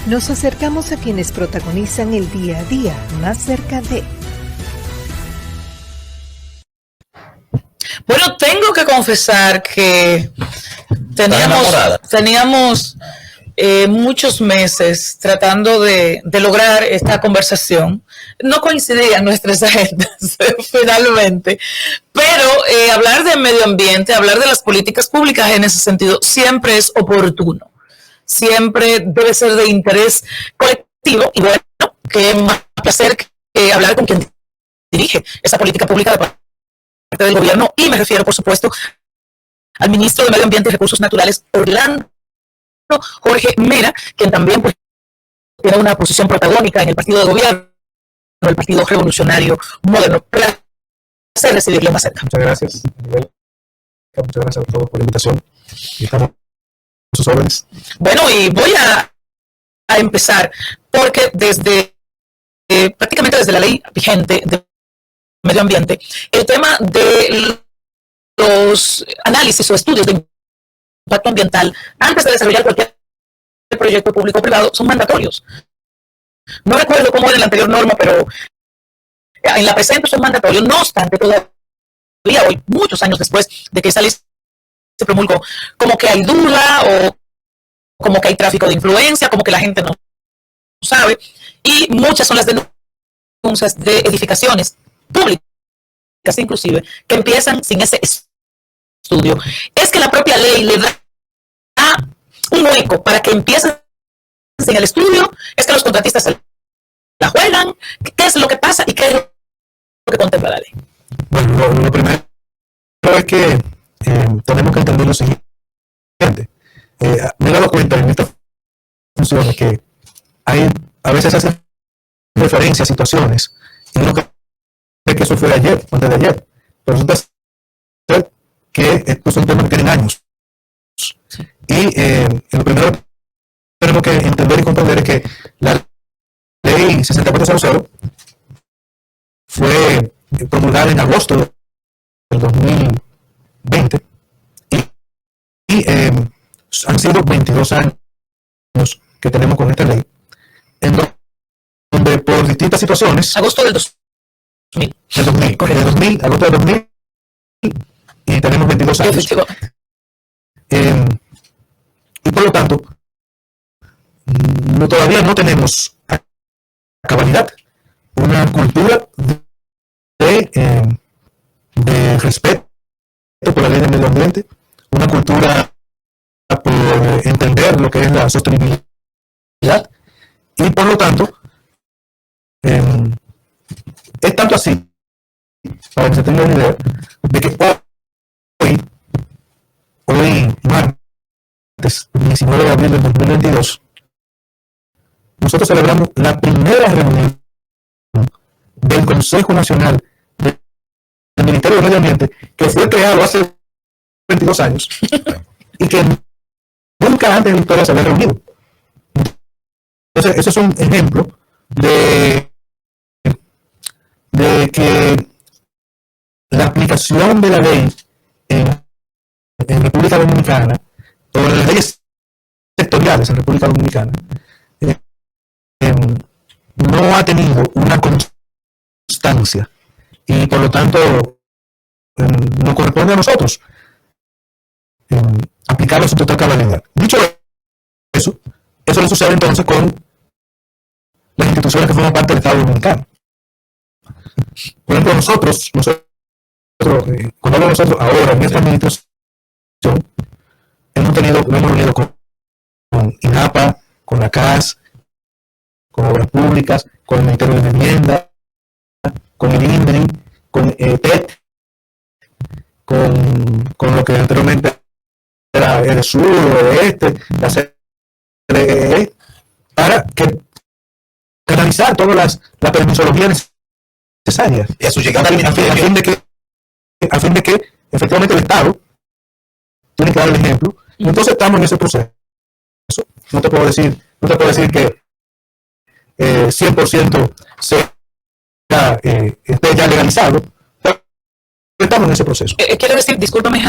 Nos acercamos a quienes protagonizan el día a día más cerca de... Bueno, tengo que confesar que teníamos muchos meses tratando de lograr esta conversación. No coincidían nuestras agendas finalmente, pero hablar de medio ambiente, hablar de las políticas públicas en ese sentido siempre es oportuno. Siempre debe ser de interés colectivo y bueno, qué más placer que hablar con quien dirige esa política pública de parte del gobierno, y me refiero, por supuesto, al ministro de Medio Ambiente y Recursos Naturales, Orlando Jorge Mera, quien también pues, tiene una posición protagónica en el partido de gobierno, el Partido Revolucionario Moderno. Placer recibirle más cerca. Muchas gracias, Miguel. Muchas gracias a todos por la invitación. Y estamos a sus órdenes. Bueno, y voy a empezar porque prácticamente desde la ley vigente de medio ambiente, el tema de los análisis o estudios de impacto ambiental antes de desarrollar cualquier proyecto público o privado son mandatorios. No recuerdo cómo era la anterior norma, pero en la presente son mandatorios. No obstante, todavía hoy, muchos años después de que esa ley se promulgó, como que hay duda o como que hay tráfico de influencia, como que la gente no sabe, y muchas son las denuncias de edificaciones públicas inclusive, que empiezan sin ese estudio. Es que la propia ley le da un hueco para que empiecen sin el estudio, es que los contratistas la juegan, qué es lo que pasa y qué es lo que contempla la ley. Bueno, lo primero es que tenemos que entender lo siguiente. Me he dado cuenta en estas funciones que hay, a veces hacen referencia a situaciones y uno cree que eso fue de ayer o antes de ayer, pero resulta ser que estos son temas que tienen años. Y lo primero que tenemos que entender y comprender es que la ley 6400 fue promulgada en agosto del 2020 y han sido 22 años que tenemos con esta ley, en donde por distintas situaciones... Agosto del 2000. Agosto del 2000, y tenemos 22 años. Y por lo tanto, todavía no tenemos a cabalidad una cultura de respeto por la ley del medio ambiente, una cultura por entender lo que es la sostenibilidad, y por lo tanto, es tanto así, para que se tenga una idea, de que hoy martes 19 de abril del 2022, nosotros celebramos la primera reunión del Consejo Nacional del Ministerio del Medio Ambiente, que fue creado hace 22 años y que nunca antes en la historia se había reunido. Entonces, eso es un ejemplo de que la aplicación de la ley en República Dominicana, o en las leyes sectoriales en República Dominicana, no ha tenido una constancia y por lo tanto nos corresponde a nosotros aplicarlo a su total cabalidad. Dicho eso le sucede entonces con las instituciones que forman parte del Estado Dominicano. Por ejemplo, nosotros cuando hablo de nosotros ahora en esta administración, hemos reunido con INAPA, con la CAS, con Obras Públicas, con el Ministerio de Vivienda, con el INDRI, con PET, con lo que anteriormente era el sur o el la CDE, para canalizar todas las permisologías necesarias. Y a su llegada a fin de que efectivamente el Estado tiene que dar el ejemplo. Y entonces estamos en ese proceso. No te puedo decir que 100% esté ya legalizado, pero estamos en ese proceso. Quiero decir, discúlpame,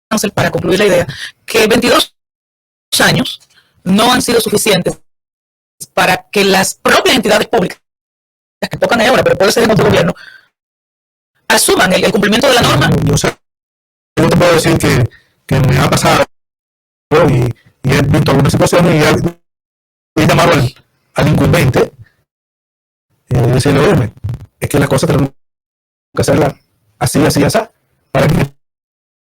Hansel, para concluir la idea, que 22 años no han sido suficientes para que las propias entidades públicas que tocan ahora, pero puede ser en otro gobierno, asuman el cumplimiento de la norma. Yo te puedo decir que me ha pasado y he visto algunas situaciones y he llamado al incumbente y decirle, oye, es que las cosas tenemos que hacerlas así, para que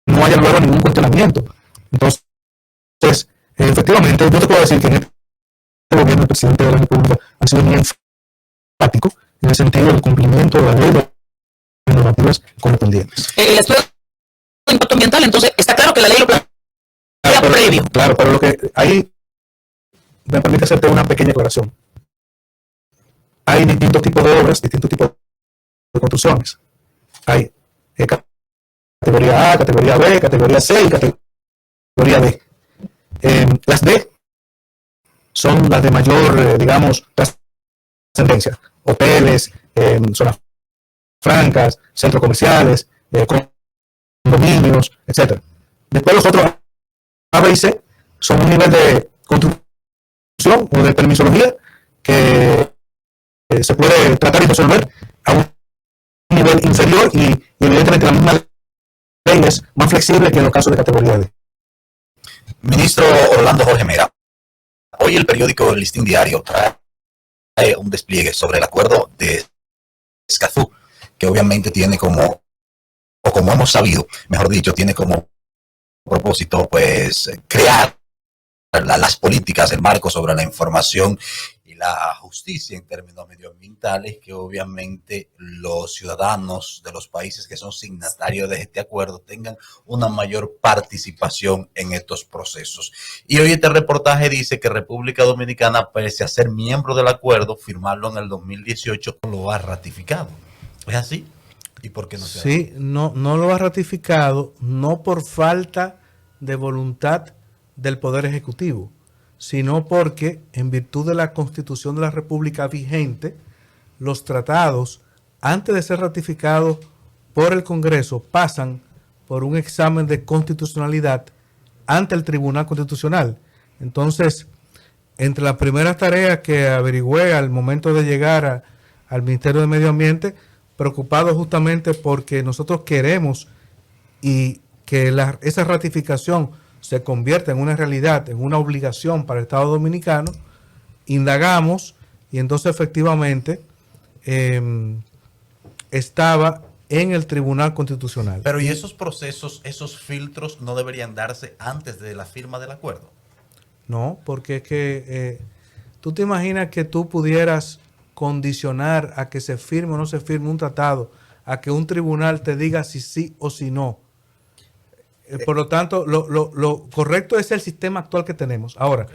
no haya luego ningún cuestionamiento. Entonces, efectivamente, yo te puedo decir que en este gobierno el presidente de la República ha sido muy enfático en el sentido del cumplimiento de la ley de las normativas correspondientes. El estudio de impacto ambiental, entonces, está claro que la ley lo plantea previo. Claro, pero lo que ahí me permite hacerte una pequeña aclaración. Hay distintos tipos de obras, distintos tipos de construcciones. Hay categoría A, categoría B, categoría C y categoría D. Las D son las de mayor, digamos, trascendencia. Hoteles, zonas francas, centros comerciales, condominios, etc. Después los otros A, B y C son un nivel de construcción o de permisología que se puede tratar y resolver a un nivel inferior y evidentemente la misma ley es más flexible que en los casos de categoría D. Ministro Orlando Jorge Mera, hoy el periódico El Listín Diario trae un despliegue sobre el acuerdo de Escazú, que obviamente tiene como hemos sabido, mejor dicho, tiene como propósito pues crear las políticas, el marco sobre la información y la justicia en términos medioambientales, que obviamente los ciudadanos de los países que son signatarios de este acuerdo tengan una mayor participación en estos procesos. Y hoy este reportaje dice que República Dominicana, pese a ser miembro del acuerdo, firmarlo en el 2018, lo ha ratificado. ¿Es así? ¿Y por qué no se ha Sí, no lo ha ratificado, no por falta de voluntad del Poder Ejecutivo, sino porque en virtud de la Constitución de la República vigente, los tratados, antes de ser ratificados por el Congreso, pasan por un examen de constitucionalidad ante el Tribunal Constitucional. Entonces, entre las primeras tareas que averigüé al momento de llegar al Ministerio de Medio Ambiente, preocupado justamente porque nosotros queremos y que esa ratificación se convierta en una realidad, en una obligación para el Estado Dominicano, indagamos y entonces efectivamente estaba en el Tribunal Constitucional. Pero ¿y esos procesos, esos filtros no deberían darse antes de la firma del acuerdo? No, porque es que tú te imaginas que tú pudieras condicionar a que se firme o no se firme un tratado, a que un tribunal te diga si sí o si no. Por lo tanto, lo correcto es el sistema actual que tenemos. Ahora,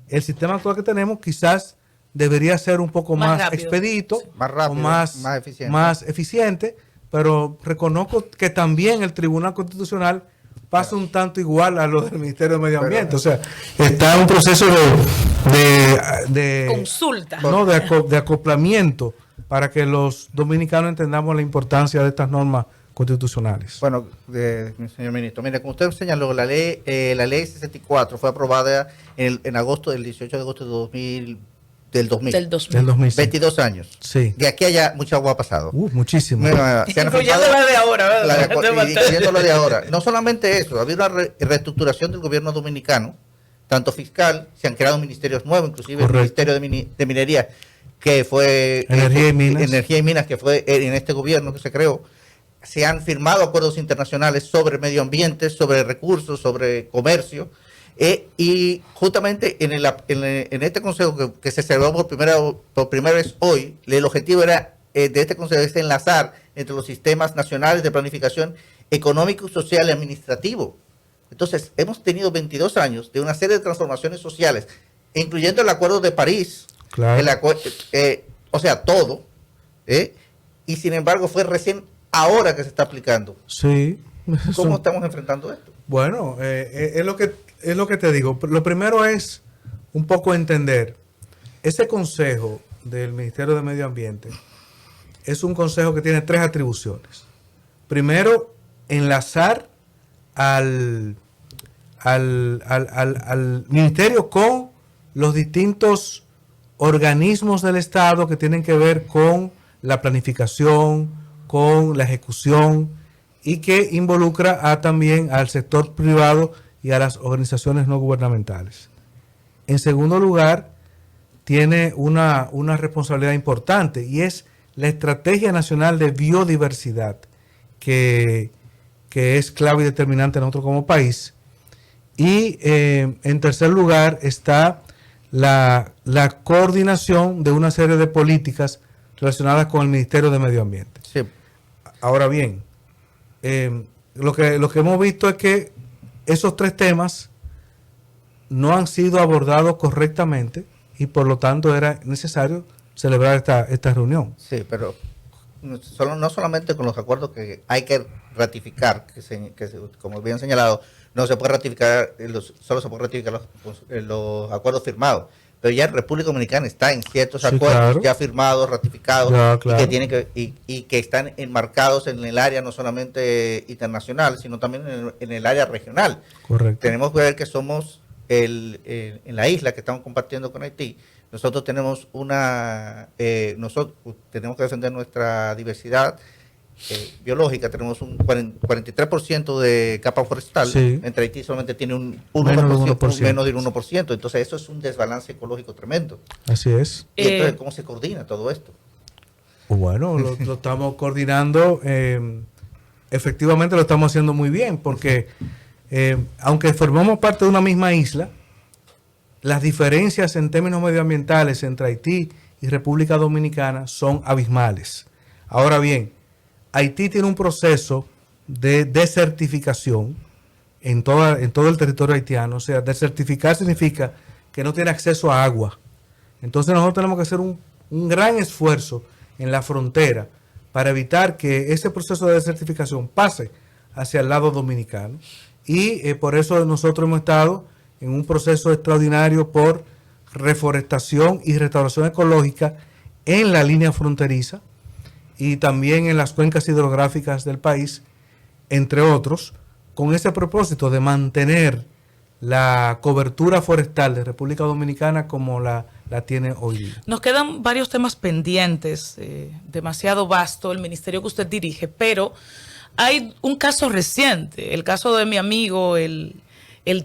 el sistema actual que tenemos quizás debería ser un poco más expedito, más rápido, o más eficiente, pero reconozco que también el Tribunal Constitucional pasa un tanto igual a lo del Ministerio de Medio Ambiente. O sea, está un proceso de consulta, no, de acoplamiento para que los dominicanos entendamos la importancia de estas normas constitucionales. Bueno, señor ministro, mire, como usted señaló, la ley 64 fue aprobada en agosto, del 18 de agosto del 2000. Del 2000. 22 años. Sí. De aquí a allá mucha agua ha pasado. Muchísimo. Bueno, incluyendo la de ahora, ¿verdad? Incluyendo la de ahora. No solamente eso, ha habido una reestructuración del gobierno dominicano, tanto fiscal, se han creado ministerios nuevos, inclusive el Ministerio de Minería, que fue Energía y Minas, que fue en este gobierno que se creó. Se han firmado acuerdos internacionales sobre medio ambiente, sobre recursos, sobre comercio. Y justamente en este consejo que se celebró por primera vez hoy, el objetivo era de este consejo es enlazar entre los sistemas nacionales de planificación económico, social y administrativo. Entonces, hemos tenido 22 años de una serie de transformaciones sociales, incluyendo el Acuerdo de París, claro. O sea, todo, y sin embargo fue recién ahora que se está aplicando. Sí. ¿Cómo estamos enfrentando esto? Bueno, es lo que te digo. Lo primero es un poco entender. Ese consejo del Ministerio de Medio Ambiente es un consejo que tiene 3 atribuciones. Primero, enlazar al ministerio con los distintos organismos del Estado que tienen que ver con la planificación, con la ejecución y que involucra también al sector privado y a las organizaciones no gubernamentales. En segundo lugar, tiene una responsabilidad importante y es la Estrategia Nacional de Biodiversidad, que es clave y determinante nosotros como país. Y en tercer lugar está la coordinación de una serie de políticas relacionadas con el Ministerio de Medio Ambiente. Sí. Ahora bien, lo que hemos visto es que esos tres temas no han sido abordados correctamente y por lo tanto era necesario celebrar esta reunión. Sí, pero no solamente con los acuerdos que hay que ratificar, como bien señalado, no se puede ratificar, solo se puede ratificar los acuerdos firmados. Pero ya en República Dominicana está en ciertos acuerdos claro, ya firmados, ratificados, claro. y que están enmarcados en el área no solamente internacional, sino también en el área regional. Correcto. Tenemos que ver que somos en la isla que estamos compartiendo con Haití. Nosotros tenemos nosotros tenemos que defender nuestra diversidad biológica. Tenemos un 43% de capa forestal. Sí. Entre Haití solamente tiene un 1%, menos del 1%. Entonces eso es un desbalance ecológico tremendo. Así es. ¿Y entonces cómo se coordina todo esto? Bueno, lo estamos coordinando. Efectivamente lo estamos haciendo muy bien porque aunque formamos parte de una misma isla, las diferencias en términos medioambientales entre Haití y República Dominicana son abismales. Ahora bien, Haití tiene un proceso de desertificación en todo el territorio haitiano. O sea, desertificar significa que no tiene acceso a agua. Entonces nosotros tenemos que hacer un gran esfuerzo en la frontera para evitar que ese proceso de desertificación pase hacia el lado dominicano. Y por eso nosotros hemos estado en un proceso extraordinario por reforestación y restauración ecológica en la línea fronteriza y también en las cuencas hidrográficas del país, entre otros, con ese propósito de mantener la cobertura forestal de República Dominicana como la tiene hoy día. Nos quedan varios temas pendientes, demasiado vasto el ministerio que usted dirige, pero hay un caso reciente, el caso de mi amigo, el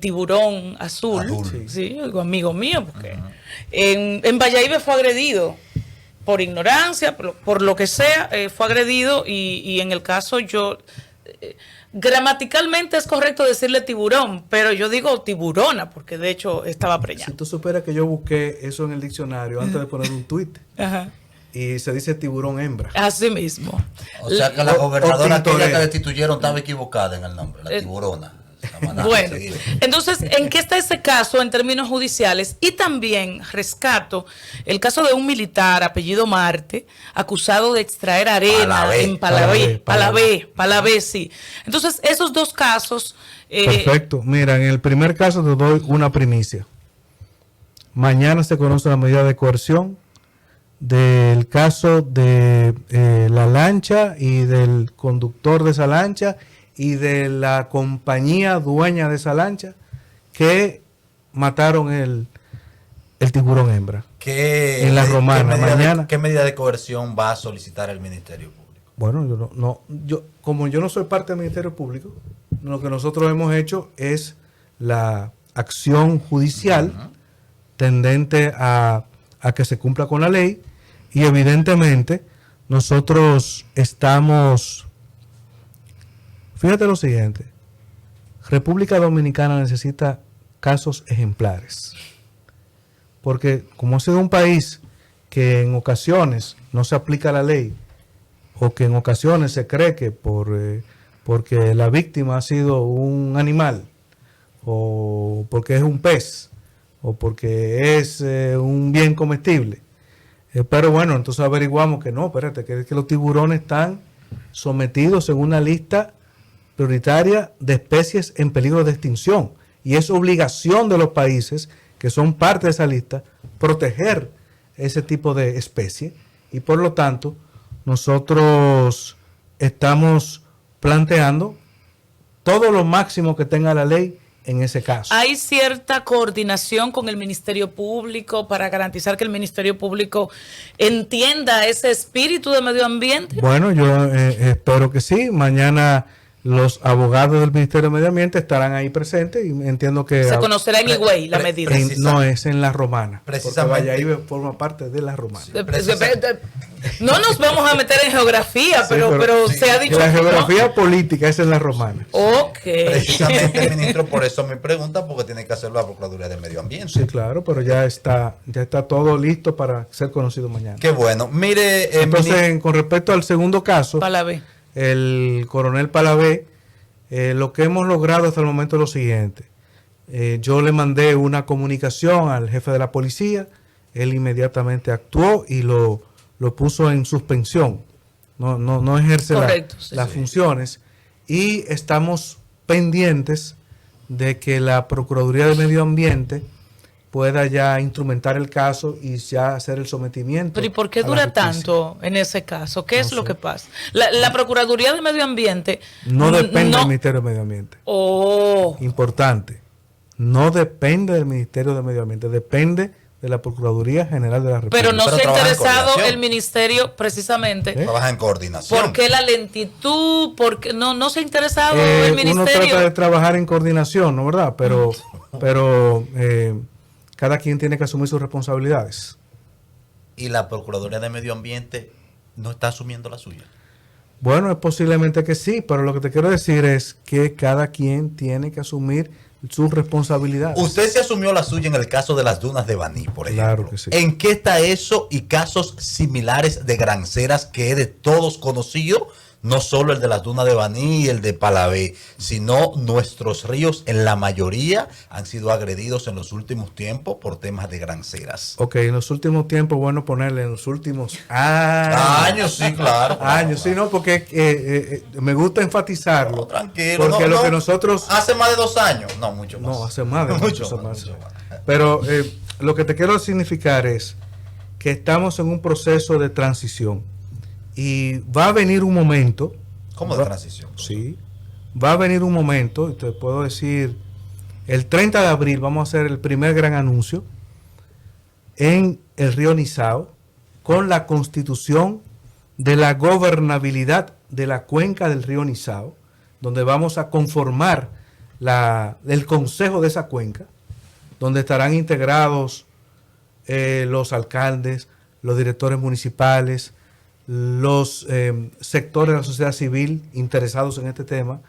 tiburón azul, sí, algo amigo mío, porque en Valladolid fue agredido por ignorancia, por lo que sea, fue agredido y en el caso yo, gramaticalmente es correcto decirle tiburón, pero yo digo tiburona, porque de hecho estaba preñada. Si tú supieras que yo busqué eso en el diccionario antes de poner un tuit, y se dice tiburón hembra. Así mismo. O sea que la gobernadora aquella que destituyeron estaba equivocada en el nombre, la tiburona. Bueno, entonces, ¿en qué está ese caso en términos judiciales? Y también rescato el caso de un militar, apellido Marte, acusado de extraer arena en Palabé, sí. Entonces, esos dos casos... Perfecto. Mira, en el primer caso te doy una primicia. Mañana se conoce la medida de coerción del caso de la lancha y del conductor de esa lancha y de la compañía dueña de esa lancha que mataron el tiburón hembra en la Romana. ¿Qué medida de coerción va a solicitar el Ministerio Público? Bueno, como yo no soy parte del Ministerio Público, lo que nosotros hemos hecho es la acción judicial tendente a que se cumpla con la ley y evidentemente nosotros estamos... Fíjate lo siguiente, República Dominicana necesita casos ejemplares, porque como ha sido un país que en ocasiones no se aplica la ley, o que en ocasiones se cree que porque la víctima ha sido un animal, o porque es un pez, o porque es un bien comestible, pero bueno, entonces averiguamos que no, espérate, que los tiburones están sometidos en una lista prioritaria de especies en peligro de extinción y es obligación de los países que son parte de esa lista proteger ese tipo de especie y por lo tanto nosotros estamos planteando todo lo máximo que tenga la ley en ese caso. ¿Hay cierta coordinación con el Ministerio Público para garantizar que el Ministerio Público entienda ese espíritu de medio ambiente? Bueno, yo espero que sí. Mañana los abogados del Ministerio de Medio Ambiente estarán ahí presentes y entiendo que... Se conocerá en Higüey la medida. No, es en La Romana. Precisamente. Porque Valladolid forma parte de La Romana. No nos vamos a meter en geografía, Sí, pero sí, se ha dicho La que geografía política es en La Romana. no. Ok. Precisamente, ministro, por eso me pregunta, porque tiene que hacerlo la Procuraduría de Medio Ambiente. Sí, claro, pero ya está todo listo para ser conocido mañana. Qué bueno. Mire, Entonces, con respecto al segundo caso, Palabé. el coronel Palavé, lo que hemos logrado hasta el momento es lo siguiente. Yo le mandé una comunicación al jefe de la policía, él inmediatamente actuó y lo puso en suspensión. No ejerce Correcto, sí, las sí. funciones y estamos pendientes de que la Procuraduría de Medio Ambiente pueda ya instrumentar el caso y ya hacer el sometimiento. Pero ¿y por qué a la dura justicia. tanto en ese caso? ¿Qué es No lo sé. que pasa? La Procuraduría de Medio Ambiente No depende no- del Ministerio de Medio Ambiente. Oh, Importante. No depende del Ministerio de Medio Ambiente, depende de la Procuraduría General de la República. pero no Pero se ha trabaja en interesado coordinación. el ministerio precisamente. trabaja en coordinación. ¿Por qué la lentitud? ¿Por qué no se ha interesado el Uno trata de ministerio? trabajar en coordinación, ¿no verdad? Pero cada quien tiene que asumir sus responsabilidades. Y la Procuraduría de Medio Ambiente no está asumiendo la suya. Bueno, es posiblemente que sí, pero lo que te quiero decir es que cada quien tiene que asumir sus responsabilidades. Usted se asumió la suya en el caso de las dunas de Baní, por ejemplo. Claro que sí. ¿En qué está eso y casos similares de granceras que es de todos conocido? No solo el de las dunas de Baní y el de Palavé, sino nuestros ríos en la mayoría han sido agredidos en los últimos tiempos por temas de granceras. Ok, en los últimos tiempos, bueno ponerle en los últimos años. Sí, claro. Años, sí, no, porque me gusta enfatizarlo. No, tranquilo. Porque no, lo no. que nosotros... Hace más de 2 años. No, mucho más. No, hace más de mucho mucho más. más. Pero lo que te quiero significar es que estamos en un proceso de transición y va a venir un momento. ¿Cómo de transición? Sí, va a venir un momento, y te puedo decir, el 30 de abril vamos a hacer el primer gran anuncio en el río Nizao con la constitución de la gobernabilidad de la cuenca del río Nizao, donde vamos a conformar el consejo de esa cuenca, donde estarán integrados los alcaldes, los directores municipales, los sectores de la sociedad civil interesados en este tema.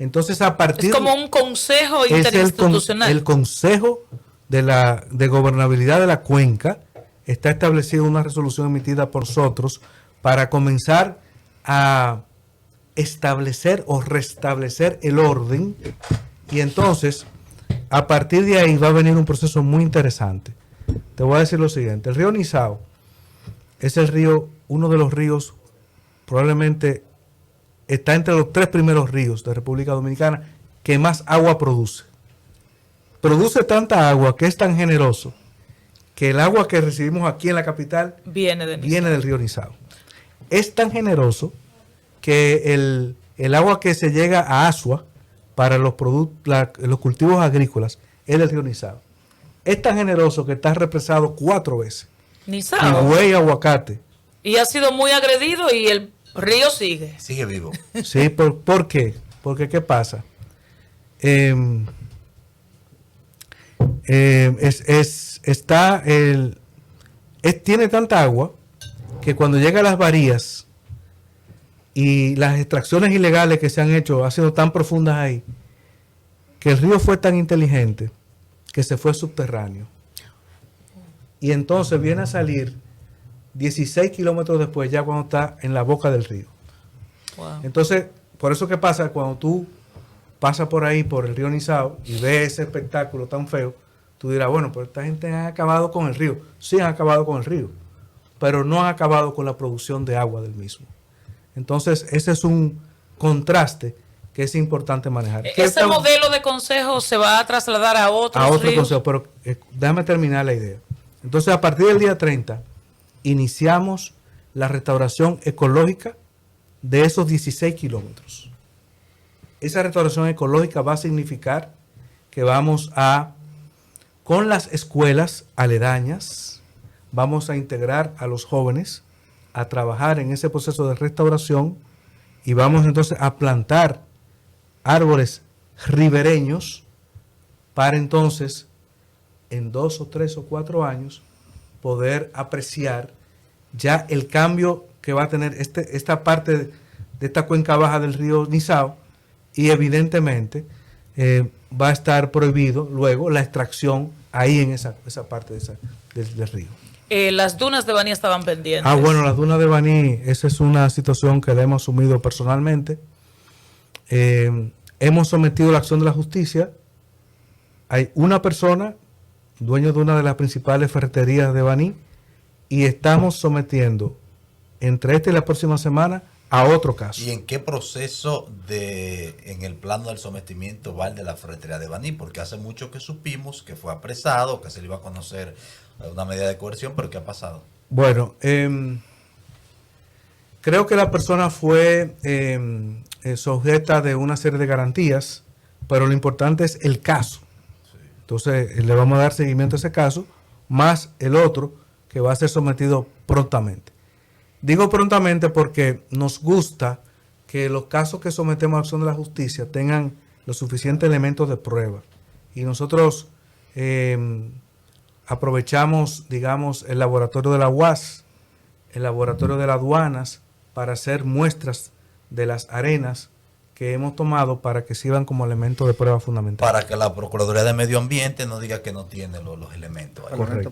Entonces, a partir Es como un consejo es interinstitucional. el Consejo de Gobernabilidad de la Cuenca. Está establecida una resolución emitida por nosotros para comenzar a establecer o restablecer el orden. Y entonces, a partir de ahí va a venir un proceso muy interesante. Te voy a decir lo siguiente. El río Nizao es uno de los ríos, probablemente está entre los 3 primeros ríos de República Dominicana que más agua produce. Produce tanta agua que es tan generoso que el agua que recibimos aquí en la capital Viene de viene del río Nizao. Es tan generoso que el agua que se llega a Asua para los cultivos agrícolas es del río Nizao. Es tan generoso que está represado 4 veces. Nizao. Higüey y Aguacate. Y ha sido muy agredido y el río sigue. Sigue vivo. Sí, ¿por qué? Porque ¿qué pasa? Tiene tanta agua que cuando llega a las bahías y las extracciones ilegales que se han hecho han sido tan profundas ahí, que el río fue tan inteligente que se fue subterráneo. Y entonces viene a salir 16 kilómetros después, ya cuando está en la boca del río. Wow. Entonces, por eso que pasa cuando tú pasas por ahí, por el río Nizao, y ves ese espectáculo tan feo, tú dirás, bueno, pero esta gente ha acabado con el río. Sí han acabado con el río, pero no han acabado con la producción de agua del mismo. Entonces, ese es un contraste que es importante manejar. Ese modelo de consejo se va a trasladar a otros a otro ríos. consejo, pero déjame terminar la idea. Entonces, a partir del día 30, iniciamos la restauración ecológica de esos 16 kilómetros. Esa restauración ecológica va a significar que con las escuelas aledañas, vamos a integrar a los jóvenes a trabajar en ese proceso de restauración y vamos entonces a plantar árboles ribereños para entonces en 2 o 3 o 4 años poder apreciar ya el cambio que va a tener esta parte de esta cuenca baja del río Nizao, y evidentemente va a estar prohibido luego la extracción ahí en esa parte del río. Las dunas de Baní estaban pendientes. Bueno, las dunas de Baní, esa es una situación que la hemos asumido personalmente. Hemos sometido la acción de la justicia. Hay una persona, dueño de una de las principales ferreterías de Baní, y estamos sometiendo entre esta y la próxima semana a otro caso. ¿Y en qué proceso en el plano del sometimiento va el de la ferretería de Baní? Porque hace mucho que supimos que fue apresado, que se le iba a conocer una medida de coerción, pero ¿qué ha pasado? Bueno, creo que la persona fue sujeta de una serie de garantías, pero lo importante es el caso. Sí. Entonces, le vamos a dar seguimiento a ese caso, más el otro que va a ser sometido prontamente. Digo prontamente porque nos gusta que los casos que sometemos a acción de la justicia tengan los suficientes elementos de prueba. Y nosotros aprovechamos, digamos, el laboratorio de la UAS, el laboratorio de las aduanas, para hacer muestras de las arenas que hemos tomado para que sirvan como elementos de prueba fundamental. Para que la Procuraduría de Medio Ambiente no diga que no tiene los elementos. Correcto.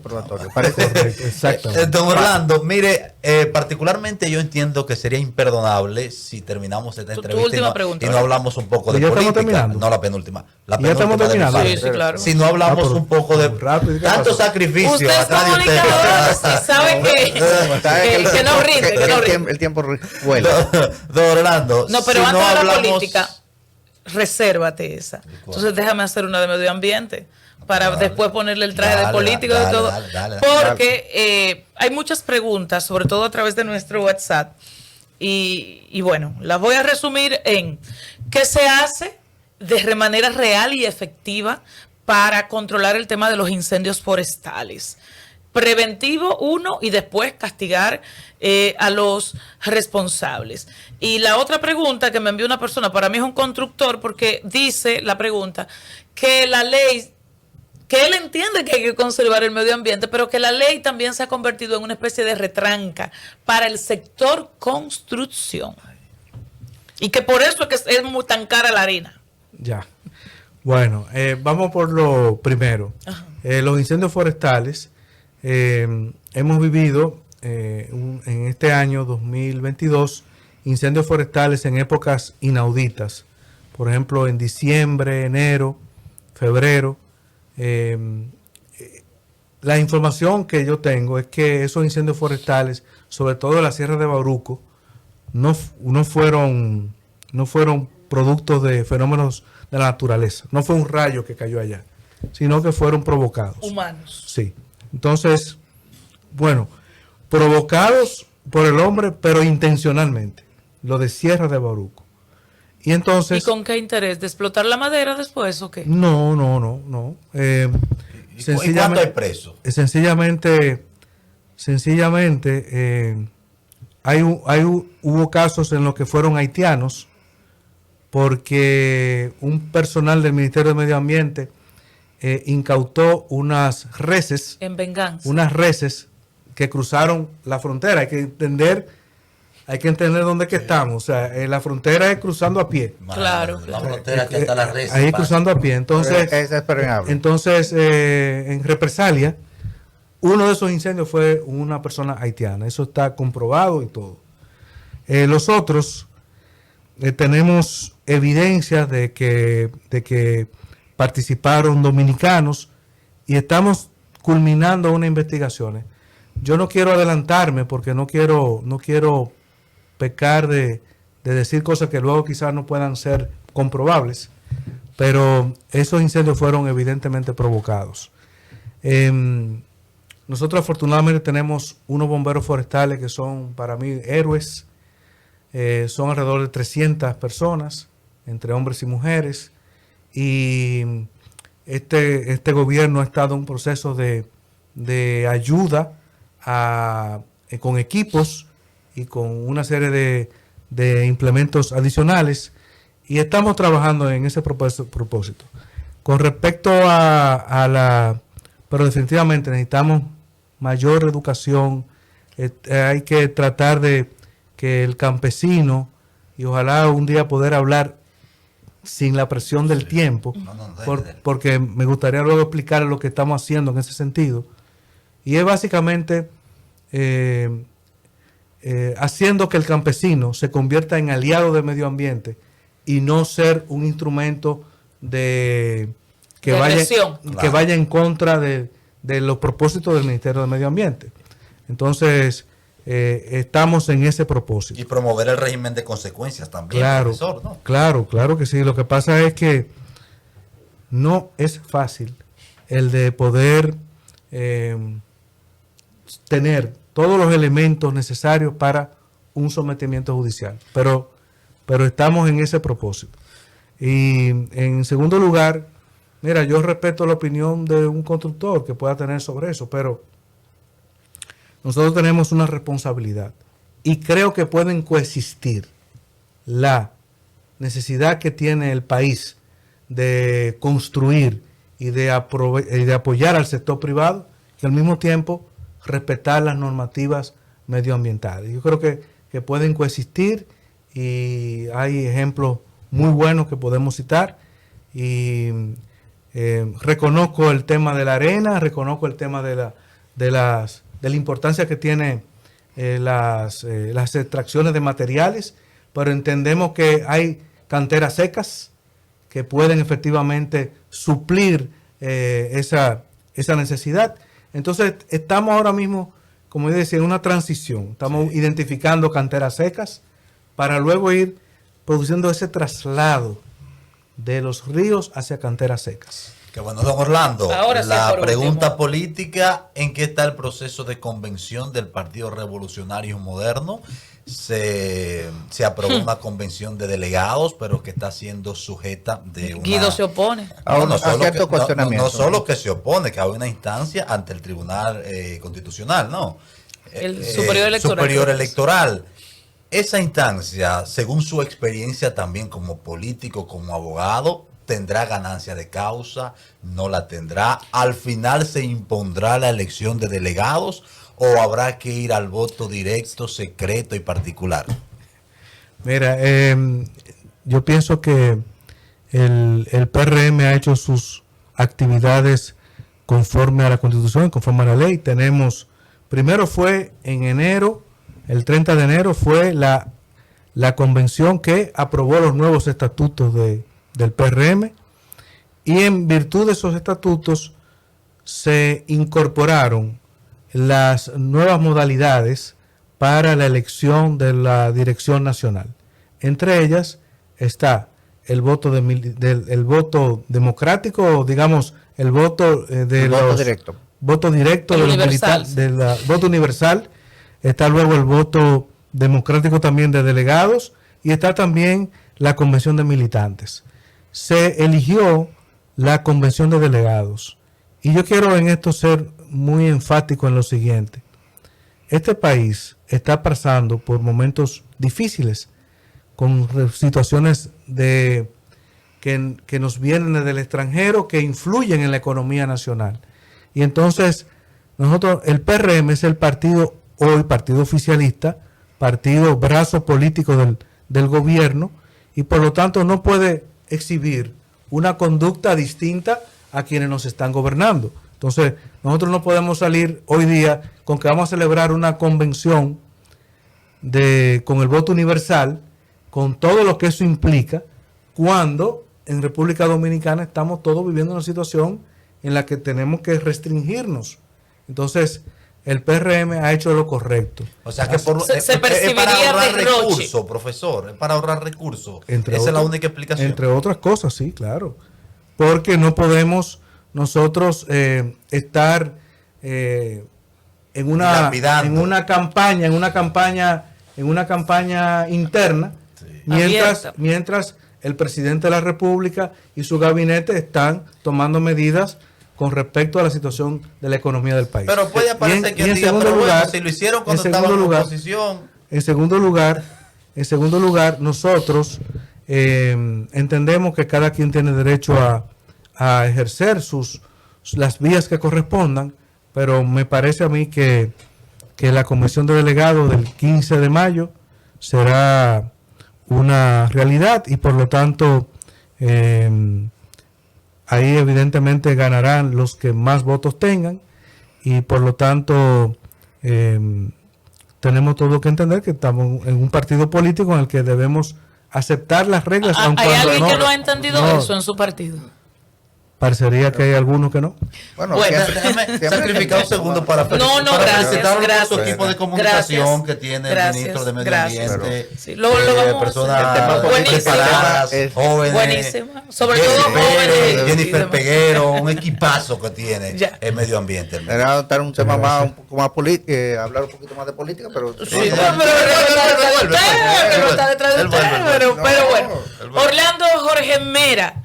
Parece. Exactamente. Don Orlando, mire, particularmente yo entiendo que sería imperdonable si terminamos esta entrevista y no hablamos un poco de política. No, la penúltima. La ¿Ya estamos terminando? Sí, claro. Si no hablamos un poco de tanto sacrificio. Usted es comunicador, sí sabe que no rinde, que no rinde. El tiempo vuela. Don Orlando, no, pero si antes no de la hablamos, política, resérvate esa. Entonces déjame hacer una de medio ambiente para después ponerle el traje de político y todo. Porque hay muchas preguntas, sobre todo a través de nuestro WhatsApp. Y bueno, las voy a resumir en ¿qué se hace de manera real y efectiva para controlar el tema de los incendios forestales? Preventivo, uno, y después castigar a los responsables. Y la otra pregunta que me envió una persona, para mí es un constructor, porque dice la pregunta que la ley, que él entiende que hay que conservar el medio ambiente, pero que la ley también se ha convertido en una especie de retranca para el sector construcción. Y que por eso es que es muy tan cara la harina. Ya. Bueno, vamos por lo primero. Los incendios forestales. Hemos vivido en este año 2022 incendios forestales en épocas inauditas. Por ejemplo, en diciembre, enero, febrero. La información que yo tengo es que esos incendios forestales, sobre todo en la Sierra de Bauruco, no fueron productos de fenómenos de la naturaleza. No fue un rayo que cayó allá, sino que fueron provocados. Humanos. Sí. Entonces, bueno, provocados por el hombre, pero intencionalmente. Lo de Sierra de Bauruco. Y entonces... ¿Y con qué interés? ¿De explotar la madera después o qué? No. ¿Y cuánto hay preso? Sencillamente, hubo casos en los que fueron haitianos, porque un personal del Ministerio de Medio Ambiente incautó unas reses. En venganza. Unas reses que cruzaron la frontera. Hay que entender dónde que estamos. O sea, la frontera es cruzando a pie. Claro. La frontera que está la res. Ahí cruzando a pie. Entonces, en represalia, uno de esos incendios fue una persona haitiana. Eso está comprobado y todo. Los otros, tenemos evidencias de que participaron dominicanos y estamos culminando unas investigaciones. Yo no quiero adelantarme porque no quiero pecar de decir cosas que luego quizás no puedan ser comprobables, pero esos incendios fueron evidentemente provocados. Nosotros afortunadamente tenemos unos bomberos forestales que son para mí héroes. Son alrededor de 300 personas, entre hombres y mujeres, y este gobierno ha estado en un proceso de ayuda con equipos y con una serie de implementos adicionales, y estamos trabajando en ese propósito. Con respecto pero definitivamente necesitamos mayor educación. Hay que tratar de que el campesino, y ojalá un día poder hablar sin la presión del tiempo, porque me gustaría luego explicar lo que estamos haciendo en ese sentido, y es básicamente haciendo que el campesino se convierta en aliado del medio ambiente y no ser un instrumento que vaya en contra de los propósitos del Ministerio del Medio Ambiente. Entonces, estamos en ese propósito. Y promover el régimen de consecuencias también, claro, profesor, ¿no? Claro que sí. Lo que pasa es que no es fácil el de poder tener todos los elementos necesarios para un sometimiento judicial, pero estamos en ese propósito. Y en segundo lugar, mira, yo respeto la opinión de un constructor que pueda tener sobre eso, pero nosotros tenemos una responsabilidad y creo que pueden coexistir la necesidad que tiene el país de construir y de apoyar al sector privado y al mismo tiempo respetar las normativas medioambientales. Yo creo que pueden coexistir, y hay ejemplos muy buenos que podemos citar, y reconozco el tema de la arena, reconozco el tema de la importancia que tiene las extracciones de materiales, pero entendemos que hay canteras secas que pueden efectivamente suplir esa necesidad. Entonces, estamos ahora mismo, como yo decía, en una transición. Estamos identificando canteras secas para luego ir produciendo ese traslado de los ríos hacia canteras secas. Que bueno, don Orlando, Ahora sí, la por pregunta último. política: ¿en qué está el proceso de convención del Partido Revolucionario Moderno? Se aprobó una convención de delegados, pero que está siendo sujeta de una... Guido se opone. No A cierto que, cuestionamiento. no solo que se opone, que hay una instancia ante el Tribunal Constitucional, ¿no? El Superior Electoral. Superior Electoral. Esa instancia, según su experiencia también como político, como abogado, ¿tendrá ganancia de causa? ¿No la tendrá? ¿Al final se impondrá la elección de delegados o habrá que ir al voto directo, secreto y particular? Mira, yo pienso que el PRM ha hecho sus actividades conforme a la Constitución, conforme a la ley. Primero fue en enero, el 30 de enero fue la convención que aprobó los nuevos estatutos del PRM, y en virtud de esos estatutos se incorporaron las nuevas modalidades para la elección de la dirección nacional. Entre ellas está el voto el voto democrático, digamos, el voto directo. Voto directo El de los universal. voto universal. Está luego el voto democrático también de delegados, y está también la convención de militantes. Se eligió la convención de delegados, y yo quiero en esto ser muy enfático en lo siguiente. Este país está pasando por momentos difíciles, con situaciones que nos vienen desde el extranjero, que influyen en la economía nacional. Y entonces, el PRM es el partido hoy, partido oficialista, partido brazo político del gobierno, y por lo tanto no puede exhibir una conducta distinta a quienes nos están gobernando. Entonces, nosotros no podemos salir hoy día con que vamos a celebrar una convención con el voto universal, con todo lo que eso implica, cuando en República Dominicana estamos todos viviendo una situación en la que tenemos que restringirnos. Entonces, el PRM ha hecho lo correcto. O sea que Se es para percibiría ahorrar derroche. recursos, profesor, es para ahorrar recursos. Entre Esa es la otras- única explicación. Entre otras cosas, sí, claro. Porque no podemos nosotros estar en Dilapidando. una campaña interna, Abierta. mientras el presidente de la República y su gabinete están tomando medidas con respecto a la situación de la economía del país. Pero puede aparecer quien diga, pero bueno, si lo hicieron cuando estaban en oposición. En segundo lugar, nosotros entendemos que cada quien tiene derecho a ejercer las vías que correspondan, pero me parece a mí que la convención de delegados del 15 de mayo será una realidad y por lo tanto ahí evidentemente ganarán los que más votos tengan y por lo tanto tenemos todo que entender que estamos en un partido político en el que debemos aceptar las reglas. ¿Hay alguien que no ha entendido eso en su partido? Parecería que hay algunos que no. Bueno, déjame sacrificar un segundo para felicitar a su equipo de comunicación que tiene el ministro de Medio Ambiente. Sí, lo vamos personas preparadas, jóvenes. Buenísima. Sobre todo jóvenes. Jennifer Peguero, un equipazo que tiene el medio ambiente. Era estar un tema más, un poco más político, hablar un poquito más de política, pero... Sí, pero está detrás de usted. Pero bueno, Orlando Jorge Mera.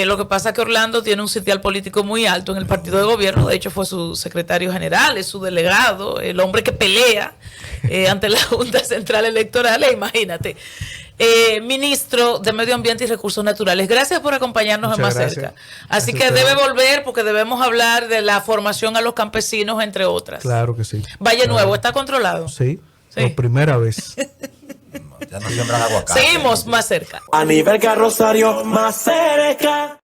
Lo que pasa es que Orlando tiene un sitial político muy alto en el partido de gobierno. De hecho, fue su secretario general, es su delegado, el hombre que pelea ante la Junta Central Electoral. Imagínate. Ministro de Medio Ambiente y Recursos Naturales. Gracias por acompañarnos en Más Cerca. Así que debe volver porque debemos hablar de la formación a los campesinos, entre otras. Claro que sí. Valle Nuevo, ¿está controlado? Sí, por primera vez. Ya no siembran aguacate. Seguimos Más Cerca. A nivel carrosario, más cerca.